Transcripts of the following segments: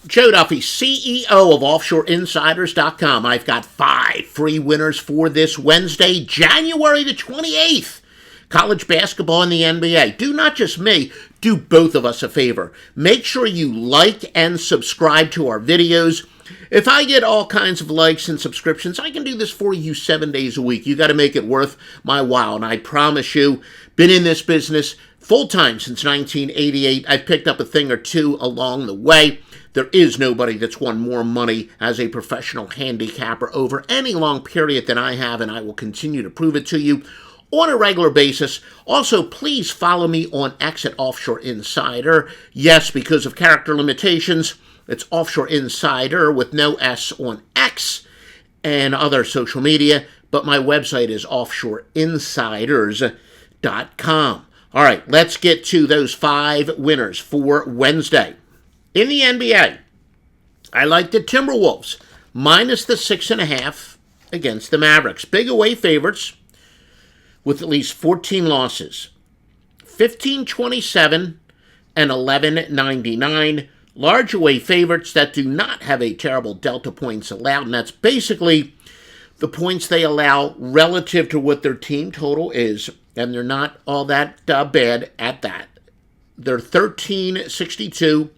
Joe Duffy, CEO of OffshoreInsiders.com. I've got 5 free winners for this Wednesday, January the 28th. College basketball and the NBA. Do not just me, do both of us a favor. Make sure you like and subscribe to our videos. If I get all kinds of likes and subscriptions, I can do this for you 7 days a week. You got to make it worth my while. And I promise you, been in this business full-time since 1988. I've picked up a thing or two along the way. There is nobody that's won more money as a professional handicapper over any long period than I have, and I will continue to prove it to you on a regular basis. Also, please follow me on X at Offshore Insider. Yes, because of character limitations, it's Offshore Insider with no S on X and other social media, but my website is offshoreinsiders.com. All right, let's get to those 5 winners for Wednesday. In the NBA, I like the Timberwolves, minus the 6.5 against the Mavericks. Big away favorites with at least 14 losses. 15-27 and 11-99. Large away favorites that do not have a terrible delta points allowed, and that's basically the points they allow relative to what their team total is, and they're not all that bad at that. They're 13-62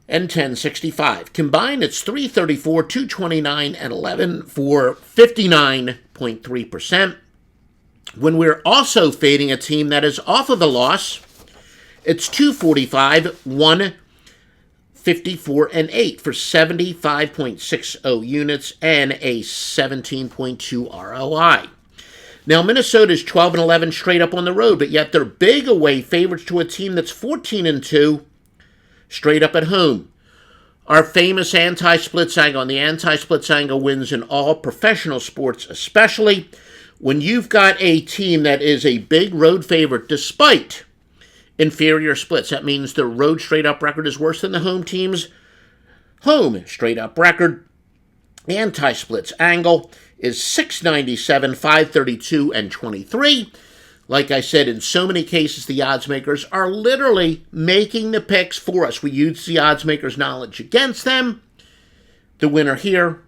and 10-65. Combined, it's 334, 229, and 11 for 59.3%. When we're also fading a team that is off of a loss, it's 245, 154, and 8 for 75.60 units and a 17.2 ROI. Now, Minnesota's 12-11 straight up on the road, but yet they're big away favorites to a team that's 14-2 straight up at home. Our famous anti-splits angle, and the anti-splits angle wins in all professional sports, especially when you've got a team that is a big road favorite despite inferior splits. That means their road straight-up record is worse than the home team's home straight-up record. Anti-splits angle is 697, 532, and 23. Like I said, in so many cases, the odds makers are literally making the picks for us. We use the odds makers' knowledge against them. The winner here,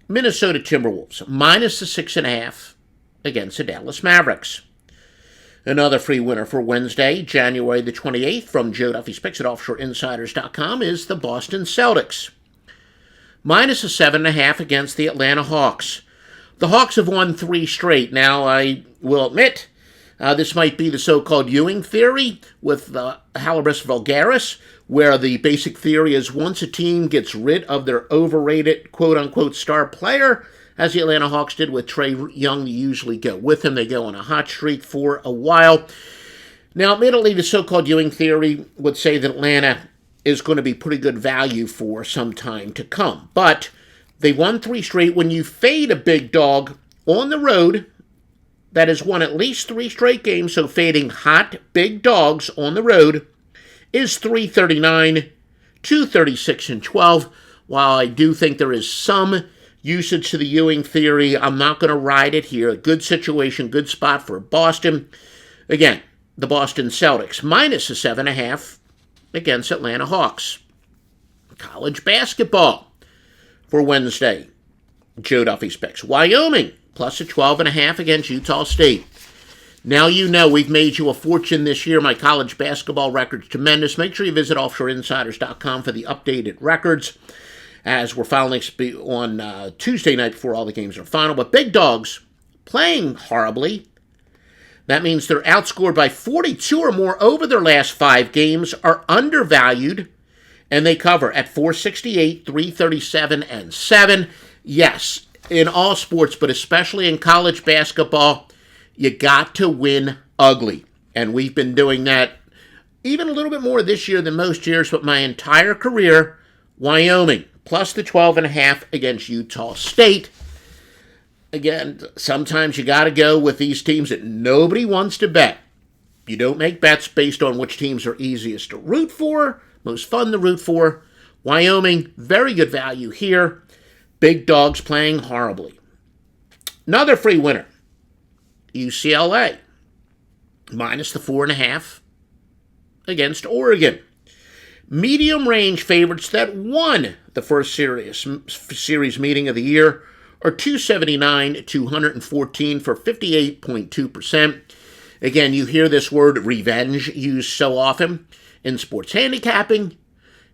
Minnesota Timberwolves, minus the 6.5 against the Dallas Mavericks. Another free winner for Wednesday, January the 28th, from Joe Duffy's Picks at OffshoreInsiders.com is the Boston Celtics. Minus a 7.5 against the Atlanta Hawks. The Hawks have won 3 straight. Now, I will admit, this might be the so-called Ewing theory with the Halibus vulgaris, where the basic theory is once a team gets rid of their overrated quote-unquote star player, as the Atlanta Hawks did with Trae Young, they usually go with him. They go on a hot streak for a while. Now, admittedly, the so-called Ewing theory would say that Atlanta is going to be pretty good value for some time to come. But they won 3 straight. When you fade a big dog on the road that has won at least 3 straight games, so fading hot big dogs on the road is 339, 236, and 12. While I do think there is some usage to the Ewing theory, I'm not going to ride it here. A good situation, good spot for Boston. Again, the Boston Celtics, minus a 7.5 against Atlanta Hawks. College basketball for Wednesday, Joe Duffy's Picks. Wyoming, plus a 12.5 against Utah State. Now you know we've made you a fortune this year. My college basketball record's tremendous. Make sure you visit OffshoreInsiders.com for the updated records, as we're finally on Tuesday night before all the games are final. But big dogs playing horribly. That means they're outscored by 42 or more over their last 5 games, are undervalued, and they cover at 468, 337, and 7. Yes, in all sports, but especially in college basketball, you got to win ugly. And we've been doing that even a little bit more this year than most years, but my entire career, Wyoming, plus the 12.5 against Utah State. Again, sometimes you got to go with these teams that nobody wants to bet. You don't make bets based on which teams are easiest to root for, most fun to root for. Wyoming, very good value here. Big dogs playing horribly. Another free winner, UCLA, minus the 4.5 against Oregon. Medium range favorites that won the first series meeting of the year are 279, 214 for 58.2%. Again, you hear this word revenge used so often in sports handicapping.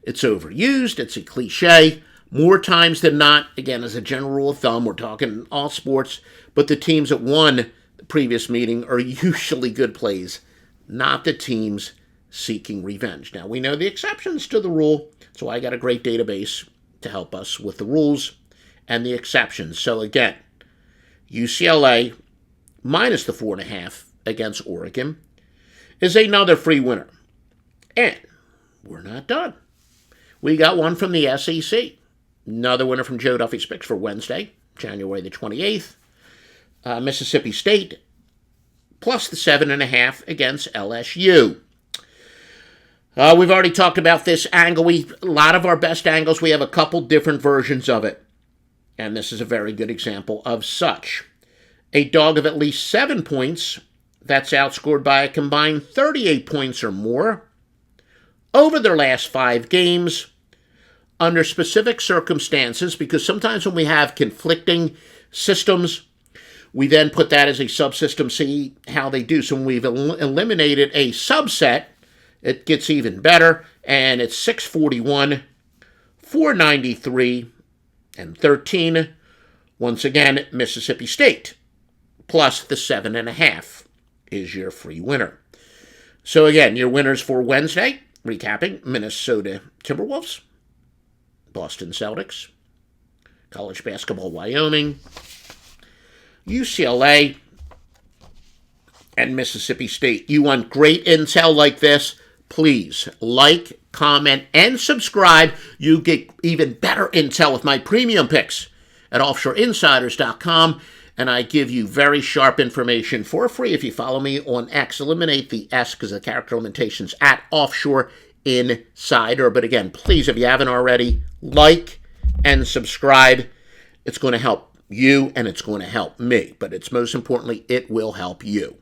It's overused. It's a cliche. More times than not, again, as a general rule of thumb, we're talking all sports, but the teams that won the previous meeting are usually good plays, not the teams seeking revenge. Now, we know the exceptions to the rule, so I got a great database to help us with the rules and the exceptions. So again, UCLA minus the 4.5 against Oregon is another free winner. And we're not done. We got one from the SEC. Another winner from Joe Duffy's Picks for Wednesday, January the 28th. Mississippi State plus the 7.5 against LSU. We've already talked about this angle. A lot of our best angles, we have a couple different versions of it. And this is a very good example of such. A dog of at least 7 points, that's outscored by a combined 38 points or more over their last 5 games under specific circumstances, because sometimes when we have conflicting systems, we then put that as a subsystem, see how they do. So when we've eliminated a subset, it gets even better, and it's 641, 493, and 13. Once again, Mississippi State plus the 7.5 is your free winner. So again, your winners for Wednesday, recapping: Minnesota Timberwolves, Boston Celtics, college basketball Wyoming, UCLA, and Mississippi State. You want great intel like this? Please like, comment, and subscribe. You get even better intel with my premium picks at offshoreinsiders.com, and I give you very sharp information for free if you follow me on X. Eliminate the S because of the character limitations at Offshore Insider. But again, please, if you haven't already, like and subscribe. It's going to help you and it's going to help me, but it's most importantly, it will help you.